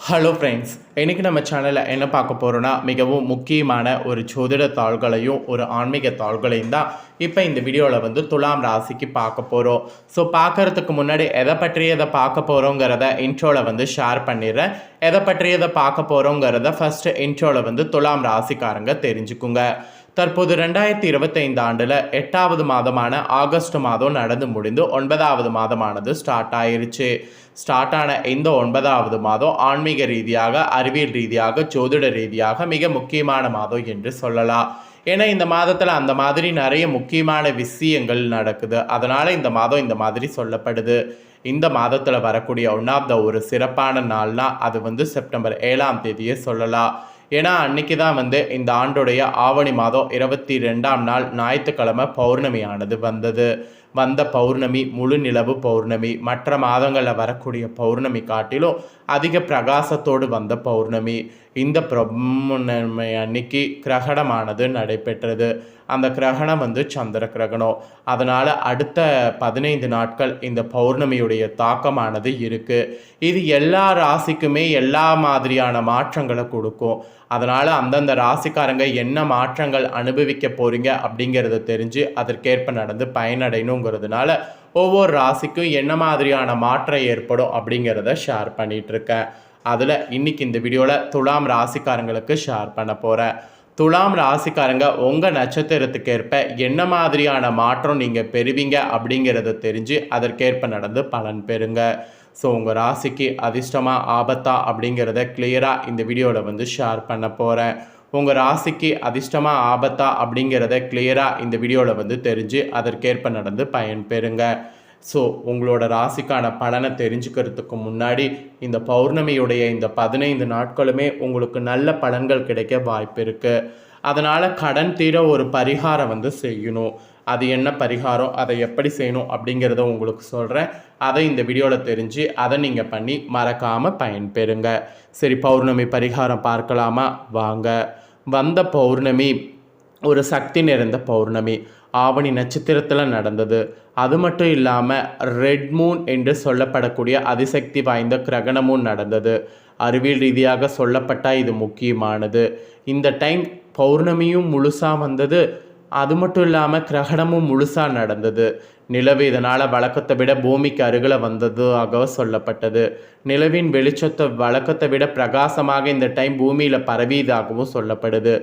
Hello friends, இன்றைக்கி நம்ம சேனலில் என்ன பார்க்க போகிறோன்னா மிகவும் முக்கியமான ஒரு ஜோதிட தாள்களையும் ஒரு ஆன்மீக தாள்களையும் தான் இப்போ இந்த வீடியோவில் துலாம் ராசிக்கு பார்க்க போகிறோம். ஸோ பார்க்குறதுக்கு முன்னாடி எதை பற்றியதை பார்க்க போகிறோங்கிறத இன்ட்ரோவில் ஷேர் பண்ணிடுறேன். எதை பற்றியதை பார்க்க போகிறோங்கிறத ஃபஸ்ட்டு இன்ட்ரோவில் துலாம் ராசிக்காரங்க தெரிஞ்சுக்குங்க. தற்போது 2025 ஆண்டில் 8வது மாதமான ஆகஸ்ட் மாதம் நடந்து முடிந்து 9வது மாதமானது ஸ்டார்ட் ஆயிருச்சு. ஸ்டார்ட் ஆன இந்த 9வது மாதம் ஆன்மீக ரீதியாக, அறிவியல் ரீதியாக, ஜோதிட ரீதியாக மிக முக்கியமான மாதம் என்று சொல்லலாம். ஏன்னா இந்த மாதத்தில் அந்த மாதிரி நிறைய முக்கியமான விஷயங்கள் நடக்குது. அதனால் இந்த மாதம் இந்த மாதிரி சொல்லப்படுது. இந்த மாதத்தில் வரக்கூடிய ஒரு சிறப்பான நாள்னால் அது செப்டம்பர் 7ஆம் தேதியே சொல்லலாம். ஏன்னா அன்னைக்கு தான் இந்த ஆண்டுடைய ஆவணி மாதம் 22ஆம் நாள் ஞாயிற்றுக்கிழமை பௌர்ணமியானது வந்த பௌர்ணமி முழு நிலவு பௌர்ணமி. மற்ற மாதங்களில் வரக்கூடிய பௌர்ணமி காட்டிலும் அதிக பிரகாசத்தோடு வந்த பௌர்ணமி. இந்த பௌர்ணமி அன்னைக்கு கிரகணமானது நடைபெற்றது. அந்த கிரகணம் சந்திர கிரகணம். அதனால் அடுத்த 15 நாட்கள் இந்த பௌர்ணமியுடைய தாக்கமானது இருக்குது. இது எல்லா ராசிக்குமே எல்லா மாதிரியான மாற்றங்களை கொடுக்கும். அதனால் அந்தந்த ராசிக்காரங்க என்ன மாற்றங்கள் அனுபவிக்க போகிறீங்க அப்படிங்கிறத தெரிஞ்சு அதற்கேற்ப நடந்து பயனடையணுங்கிறதுனால ஒவ்வொரு ராசிக்கும் என்ன மாதிரியான மாற்றம் ஏற்படும் அப்படிங்கிறத ஷேர் பண்ணிகிட்ருக்கேன். அதில் இன்றைக்கி இந்த வீடியோவில் துலாம் ராசிக்காரங்களுக்கு ஷேர் பண்ண போகிறேன். துலாம் ராசிக்காரங்க உங்கள் நட்சத்திரத்துக்கேற்ப என்ன மாதிரியான மாற்றம் நீங்கள் பெறுவீங்க அப்படிங்கிறத தெரிஞ்சு அதற்கேற்ப நடந்து பலன் பெறுங்க. ஸோ உங்கள் ராசிக்கு அதிர்ஷ்டமாக ஆபத்தா அப்படிங்கிறத கிளியராக இந்த வீடியோவில் ஷேர் பண்ண போகிறேன். உங்கள் ராசிக்கு அதிர்ஷ்டமாக ஆபத்தா அப்படிங்கிறத கிளியராக இந்த வீடியோவில் தெரிஞ்சு அதற்கேற்ப நடந்து பயன் பெறுங்க. ஸோ உங்களோட ராசிக்கான பலனை தெரிஞ்சுக்கிறதுக்கு முன்னாடி இந்த பௌர்ணமியுடைய இந்த 15 நாட்களுமே உங்களுக்கு நல்ல பலன்கள் கிடைக்க வாய்ப்பு இருக்குது. அதனால் கடன் தீர ஒரு பரிகாரம் செய்யணும். அது என்ன பரிகாரம், அதை எப்படி செய்யணும் அப்படிங்கிறத உங்களுக்கு சொல்கிறேன். அதை இந்த வீடியோவில் தெரிஞ்சு அதை நீங்கள் பண்ணி மறக்காமல் பயன்பெறுங்க. சரி, பௌர்ணமி பரிகாரம் பார்க்கலாமா? வாங்க. வந்த பௌர்ணமி ஒரு சக்தி நிறைந்த பௌர்ணமி. ஆவணி நட்சத்திரத்தில் நடந்தது. அது மட்டும் இல்லாமல் ரெட் மூன் என்று சொல்லப்படக்கூடிய அதிசக்தி வாய்ந்த கிரகணமும் நடந்தது. அறிவியல் ரீதியாக சொல்லப்பட்டால் இது முக்கியமானது. இந்த டைம் பௌர்ணமியும் முழுசாக வந்தது. அது மட்டும் இல்லாமல் கிரகணமும் முழுசாக நடந்தது. நிலவு இதனால் வழக்கத்தை விட பூமிக்கு அருகில் வந்ததாக சொல்லப்பட்டது. நிலவின் வெளிச்சத்தை வழக்கத்தை விட பிரகாசமாக இந்த டைம் பூமியில் பரவியதாகவும் சொல்லப்படுது.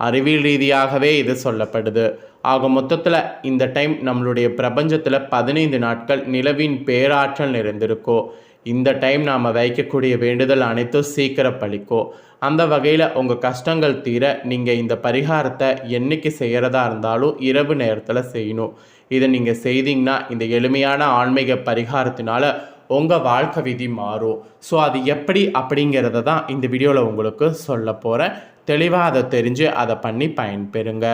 அறிவியல் ரீதியாகவே இது சொல்லப்படுது. ஆக மொத்தத்தில் இந்த டைம் நம்மளுடைய பிரபஞ்சத்தில் 15 நாட்கள் நிலவின் பேராற்றல் நிறைந்திருக்கும். இந்த டைம் நாம் வைக்கக்கூடிய வேண்டுதல் அனைத்தும் சீக்கிரம் பழிக்கும். அந்த வகையில் உங்கள் கஷ்டங்கள் தீர நீங்கள் இந்த பரிகாரத்தை என்றைக்கு செய்கிறதா இருந்தாலும் இரவு நேரத்தில் செய்யணும். இதை நீங்கள் செய்தீங்கன்னா இந்த எளிமையான ஆன்மீக பரிகாரத்தினால உங்கள் வாழ்க்கை விதி மாறும். ஸோ அது எப்படி அப்படிங்கிறத தான் இந்த வீடியோவில் உங்களுக்கு சொல்ல போகிறேன். தெளிவாக அதை தெரிஞ்சு அதை பண்ணி பயன்பெறுங்க.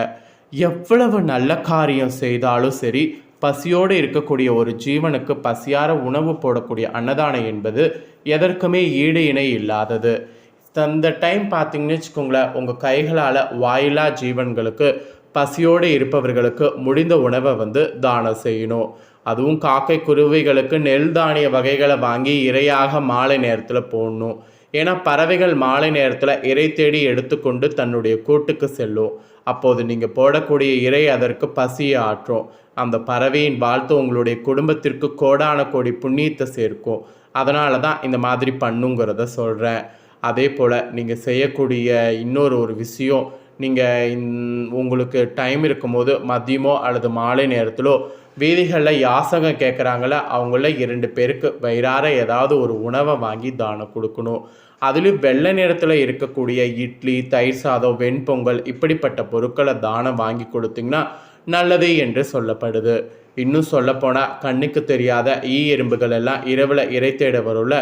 எவ்வளவு நல்ல காரியம் செய்தாலும் சரி, பசியோடு இருக்கக்கூடிய ஒரு ஜீவனுக்கு பசியார உணவு போடக்கூடிய அன்னதானம் என்பது எதற்குமே ஈடு இணை இல்லாதது. அந்த டைம் பார்த்தீங்கன்னு வச்சுக்கோங்களேன், உங்கள் கைகளால் வாயிலா ஜீவன்களுக்கு பசியோடு இருப்பவர்களுக்கு முடிந்த உணவை தானம் செய்யணும். அதுவும் காக்கை குருவிகளுக்கு நெல் தானிய வகைகளை வாங்கி இரையாக மாலை நேரத்தில் போடணும். ஏன்னா பறவைகள் மாலை நேரத்தில் இறை தேடி எடுத்துக்கொண்டு தன்னுடைய கூட்டுக்கு செல்லும். அப்போது நீங்கள் போடக்கூடிய இறை அதற்கு பசியை ஆற்றும். அந்த பறவையின் வாழ்த்து உங்களுடைய குடும்பத்திற்கு கோடான கோடி புண்ணியத்தை சேர்க்கும். அதனால தான் இந்த மாதிரி பண்ணுங்கிறத சொல்கிறேன். அதே போல் நீங்கள் செய்யக்கூடிய இன்னொரு விஷயம், நீங்கள் உங்களுக்கு டைம் இருக்கும்போது மதியமோ அல்லது மாலை நேரத்திலோ வீதிகளில் யாசகம் கேட்குறாங்கள அவங்கள 2 பேருக்கு வயிறார ஏதாவது ஒரு உணவை வாங்கி தானம் கொடுக்கணும். அதுலேயும் வெள்ளை நிறத்தில் இருக்கக்கூடிய இட்லி, தயிர் சாதம், வெண்பொங்கல் இப்படிப்பட்ட பொருட்களை தானம் வாங்கி கொடுத்தீங்கன்னா நல்லது என்று சொல்லப்படுது. இன்னும் சொல்லப்போனால் கண்ணுக்கு தெரியாத எறும்புகள் எல்லாம் இரவில் இறை தேட வரும்ல,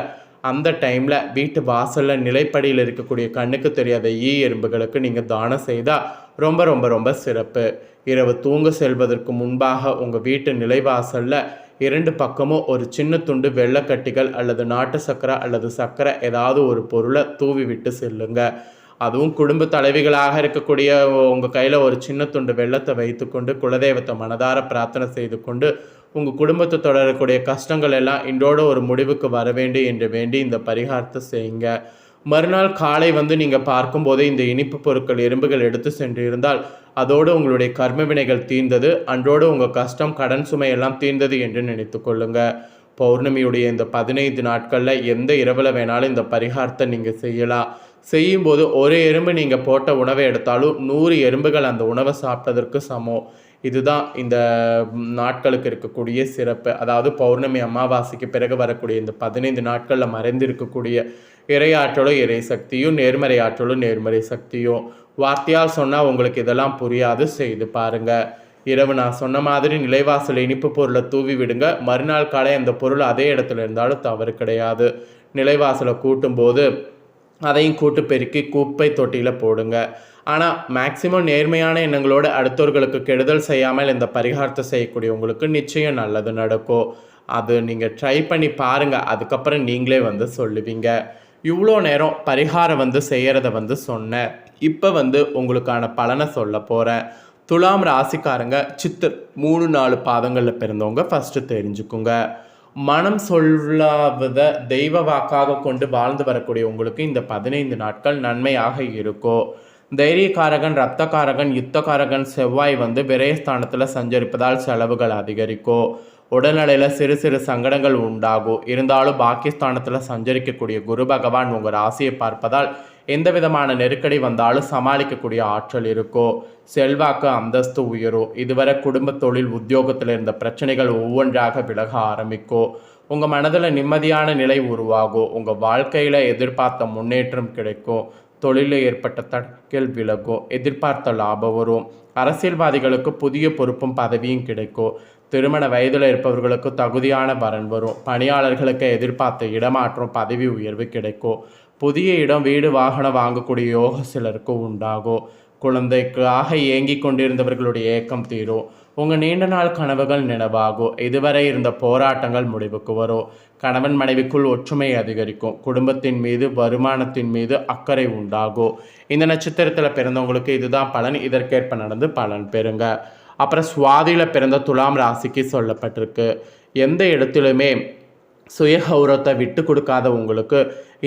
அந்த டைமில் வீட்டு வாசலில் நிலைப்படியில் இருக்கக்கூடிய கண்ணுக்கு தெரியாத எறும்புகளுக்கு நீங்கள் தானம் செய்தால் ரொம்ப ரொம்ப ரொம்ப சிறப்பு. இரவு தூங்க செல்வதற்கு முன்பாக உங்கள் வீட்டு நிலைவாசலில் 2 பக்கமும் ஒரு சின்ன துண்டு வெள்ளைக்கட்டிகள் அல்லது நாட்டு சர்க்கரை அல்லது சர்க்கரை ஏதாவது ஒரு பொருளை தூவி விட்டு செல்லுங்க. அதுவும் குடும்ப தலைவிகளாக இருக்கக்கூடிய உங்கள் கையில் ஒரு சின்ன துண்டு வெள்ளத்தை வைத்துக்கொண்டு குலதெய்வத்தை மனதார பிரார்த்தனை செய்து கொண்டு உங்கள் குடும்பத்தை தொடரக்கூடிய கஷ்டங்கள் எல்லாம் இன்றோட ஒரு முடிவுக்கு வர வேண்டும் என்று வேண்டி இந்த பரிகாரத்தை செய்யுங்க. மறுநாள் காலை வந்து நீங்கள் பார்க்கும்போதே இந்த இனிப்பு பொருட்கள் எறும்புகள் எடுத்து சென்றிருந்தால் அதோடு உங்களுடைய கர்ம வினைகள் தீர்ந்தது, அன்றோடு உங்கள் கஷ்டம் கடன் சுமை எல்லாம் தீர்ந்தது என்று நினைத்து கொள்ளுங்க. பௌர்ணமியுடைய இந்த 15 நாட்களில் எந்த இரவில் வேணாலும் இந்த பரிகாரத்தை நீங்கள் செய்யலாம். செய்யும்போது ஒரு எறும்பு நீங்கள் போட்ட உணவை எடுத்தாலும் 100 எறும்புகள் அந்த உணவை சாப்பிட்டதற்கு சமம். இதுதான் இந்த நாட்களுக்கு இருக்கக்கூடிய சிறப்பு. அதாவது பௌர்ணமி அமாவாசைக்கு பிறகு வரக்கூடிய இந்த 15 நாட்களில் மறைந்திருக்கக்கூடிய இறை ஆற்றலும் இறை சக்தியும், நேர்மறை ஆற்றலும் நேர்மறை சக்தியும். வார்த்தையால் சொன்னால் உங்களுக்கு இதெல்லாம் புரியாது, செய்து பாருங்கள். இரவு நான் சொன்ன மாதிரி நிலைவாசல் இனிப்பு பொருளை தூவி விடுங்க. மறுநாள் காலை அந்த பொருள் அதே இடத்துல இருந்தாலும் தவறு கிடையாது. நிலைவாசலை கூட்டும்போது அதையும் கூட்டு பெருக்கி குப்பை தொட்டியில் போடுங்க. ஆனால் மேக்சிமம் நேர்மையான எண்ணங்களோடு அடுத்தவர்களுக்கு கெடுதல் செய்யாமல் இந்த பரிகாரத்தை செய்யக்கூடியவங்களுக்கு நிச்சயம் நல்லது நடக்கும். அது நீங்கள் ட்ரை பண்ணி பாருங்கள், அதுக்கப்புறம் நீங்களே வந்து சொல்லுவீங்க. இவ்வளோ நேரம் பரிகாரம் வந்து செய்கிறத வந்து சொன்னேன். இப்போ வந்து உங்களுக்கான பலனை சொல்ல போகிறேன். துலாம் ராசிக்காரங்க சித்திர் 3-4 பாதங்களில் பிறந்தவங்க ஃபஸ்ட்டு தெரிஞ்சுக்குங்க. மனம் சொல்லாத தெய்வ வாக்காக கொண்டு வாழ்ந்து வரக்கூடிய உங்களுக்கு இந்த 15 நாட்கள் நன்மையாக இருக்கும். தைரியக்காரகன், இரத்தக்காரகன், யுத்தக்காரகன் செவ்வாய் வந்து விரயஸ்தானத்தில் சஞ்சரிப்பதால் செலவுகள் அதிகரிக்கும். உடல்நிலையில் சிறு சிறு சங்கடங்கள் உண்டாகும். இருந்தாலும் பாக்கியஸ்தானத்தில் சஞ்சரிக்கக்கூடிய குரு பகவான் உங்கள் ராசியை பார்ப்பதால் எந்த விதமான நெருக்கடி வந்தாலும் சமாளிக்கக்கூடிய ஆற்றல் இருக்கோ. செல்வாக்கு அந்தஸ்து உயரும். இதுவரை குடும்ப தொழில் உத்தியோகத்தில் இருந்த பிரச்சனைகள் ஒவ்வொன்றாக விலக ஆரம்பிக்கும். உங்கள் மனதில் நிம்மதியான நிலை உருவாகும். உங்கள் வாழ்க்கையில் எதிர்பார்த்த முன்னேற்றம் கிடைக்கும். தொழிலில் ஏற்பட்ட தடைகள் விலகும். எதிர்பார்த்த லாபம் வரும். அரசியல்வாதிகளுக்கு புதிய பொறுப்பும் பதவியும் கிடைக்கும். திருமண வயதில் இருப்பவர்களுக்கு தகுதியான வரன் வரும். பணியாளர்களுக்கு எதிர்பார்த்த இடமாற்றம், பதவி உயர்வு கிடைக்கும். புதிய இடம், வீடு, வாகனம் வாங்கக்கூடிய யோகம் சிலருக்கு உண்டாகும். குழந்தைக்காக ஏங்கி கொண்டிருந்தவர்களுடைய ஏக்கம் தீரும். உங்கள் நீண்ட நாள் கனவுகள் நினைவாகும். இதுவரை இருந்த போராட்டங்கள் முடிவுக்கு வரும். கணவன் மனைவிக்குள் ஒற்றுமை அதிகரிக்கும். குடும்பத்தின் மீது, வருமானத்தின் மீது அக்கறை உண்டாகும். இந்த நட்சத்திரத்தில் பிறந்தவங்களுக்கு இதுதான் பலன். இதற்கேற்ப நடந்து பலன் பெறுங்க. அப்புறம் சுவாதியில் பிறந்த துலாம் ராசிக்கு சொல்லப்பட்டிருக்கு. எந்த இடத்துலையுமே சுயகௌரவத்தை விட்டு கொடுக்காத உங்களுக்கு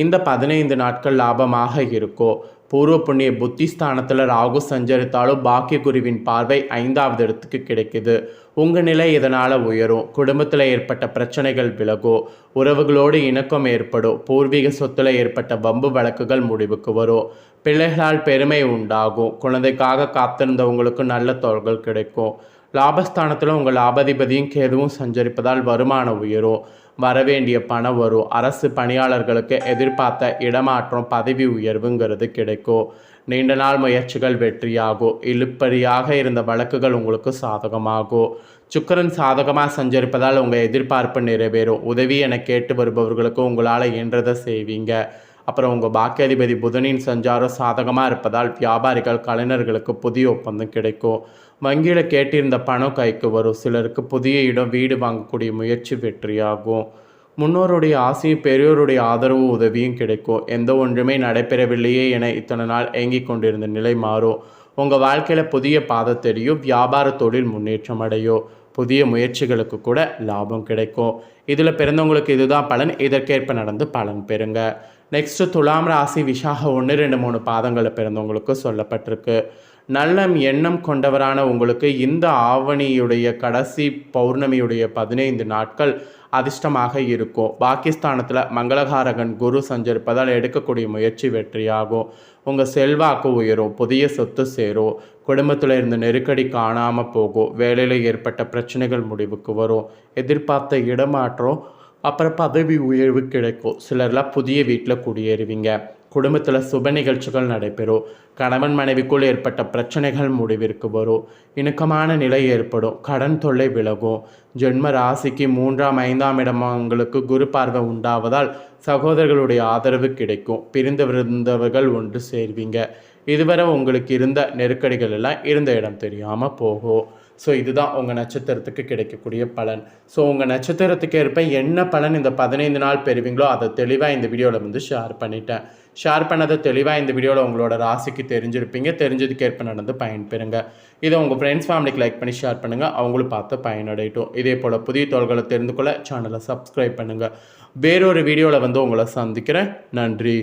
இந்த 15 நாட்கள் லாபமாக இருக்கும். பூர்வ புண்ணிய புத்திஸ்தானத்தில் ராகு சஞ்சரித்தாலும் பாக்கிய குருவின் பார்வை 5வது இடத்துக்கு கிடைக்குது. உங்கள் நிலை இதனால் உயரும். குடும்பத்தில் ஏற்பட்ட பிரச்சனைகள் விலகும். உறவுகளோடு இணக்கம் ஏற்படும். பூர்வீக சொத்தில் ஏற்பட்ட வம்பு வழக்குகள் முடிவுக்கு வரும். பிள்ளைகளால் பெருமை உண்டாகும். குழந்தைக்காக காத்திருந்தவங்களுக்கு நல்ல தொழில்கள் கிடைக்கும். லாபஸ்தானத்தில் உங்கள் லாபாதிபதியும் கேதுவும் சஞ்சரிப்பதால் வருமானம் உயரும். வரவேண்டிய பணம் வரும். அரசு பணியாளர்களுக்கு எதிர்பார்த்த இடமாற்றம், பதவி உயர்வுங்கிறது கிடைக்கும். நீண்ட நாள் முயற்சிகள் வெற்றியாகும். இழுப்பறியாக இருந்த வழக்குகள் உங்களுக்கு சாதகமாகும். சுக்கிரன் சாதகமாக சஞ்சரிப்பதால் உங்கள் எதிர்பார்ப்பு நிறைவேறும். உதவி என கேட்டு வருபவர்களுக்கு உங்களால் இயன்றதை செய்வீங்க. அப்புறம் உங்கள் பாக்கியாதிபதி புதனின் சஞ்சாரம் சாதகமாக இருப்பதால் வியாபாரிகள், கலைஞர்களுக்கு புதிய ஒப்பந்தம் கிடைக்கும். வங்கியில் கேட்டிருந்த பணம் கைக்கு வரும். சிலருக்கு புதிய இடம், வீடு வாங்கக்கூடிய முயற்சி வெற்றியாகும். முன்னோருடைய ஆசையும் பெரியோருடைய ஆதரவு உதவியும் கிடைக்கும். எந்த ஒன்றுமே நடைபெறவில்லையே என இத்தனை நாள் ஏங்கி கொண்டிருந்த நிலை மாறும். உங்கள் வாழ்க்கையில் புதிய பாதை தெரியும். வியாபார தொழில் முன்னேற்றம் அடையும். புதிய முயற்சிகளுக்கு கூட லாபம் கிடைக்கும். இதில் பிறந்தவங்களுக்கு இதுதான் பலன். இதற்கேற்ப நடந்து பலன் பெறுங்க. நெக்ஸ்ட்டு துலாம் ராசி விசாக 1, 2, 3 பாதங்களில் பிறந்தவங்களுக்கு சொல்லப்பட்டிருக்கு. நல்ல எண்ணம் கொண்டவரான உங்களுக்கு இந்த ஆவணியுடைய கடைசி பௌர்ணமியுடைய 15 நாட்கள் அதிர்ஷ்டமாக இருக்கும். பாகிஸ்தானத்தில் மங்களகாரகன் குரு சஞ்சரிப்பதால் எடுக்கக்கூடிய முயற்சி வெற்றியாகும். உங்கள் செல்வாக்கு உயரும். புதிய சொத்து சேரும். குடும்பத்தில் இருந்த நெருக்கடி காணாமல் போகும். வேலையில் ஏற்பட்ட பிரச்சனைகள் முடிவுக்கு வரும். எதிர்பார்த்த இடமாற்றம், அப்புறம் பதவி உயர்வு கிடைக்கும். சிலர்லாம் புதிய வீட்டில் குடியேறுவீங்க. குடும்பத்தில் சுப நிகழ்ச்சிகள் நடைபெறும். கணவன் மனைவிக்குள் ஏற்பட்ட பிரச்சனைகள் முடிவிற்கு வரும். இணக்கமான நிலை ஏற்படும். கடன் தொல்லை விலகும். ஜென்ம ராசிக்கு 3ஆம் 5ஆம் இடங்களுக்கு குரு பார்வை உண்டாவதால் சகோதரர்களுடைய ஆதரவு கிடைக்கும். பிரிந்திருந்தவர்கள் ஒன்று சேர்வீங்க. இதுவரை உங்களுக்கு இருந்த நெருக்கடிகள் எல்லாம் இருந்த இடம் தெரியாமல் போகும். ஸோ இதுதான் உங்கள் நட்சத்திரத்துக்கு கிடைக்கக்கூடிய பலன். ஸோ உங்கள் நட்சத்திரத்துக்கு ஏற்ப என்ன பலன் இந்த 15 நாள் பெறுவீங்களோ அதை தெளிவாக இந்த வீடியோவில் வந்து ஷேர் பண்ணிட்டேன். ஷேர் பண்ணதை தெளிவாக இந்த வீடியோவில் உங்களோட ராசிக்கு தெரிஞ்சிருப்பீங்க. தெரிஞ்சதுக்கு ஏற்ப நடந்து பயன்பெறுங்க. இதை உங்கள் ஃப்ரெண்ட்ஸ் ஃபேமிலிக்கு லைக் பண்ணி ஷேர் பண்ணுங்கள். அவங்களும் பார்த்து பயனடையட்டும். இதே போல் புதிய தகவல்களை தெரிந்து கொள்ள சேனலை சப்ஸ்கிரைப் பண்ணுங்கள். வேறொரு வீடியோவில் வந்து உங்களை சந்திக்கிறேன். நன்றி.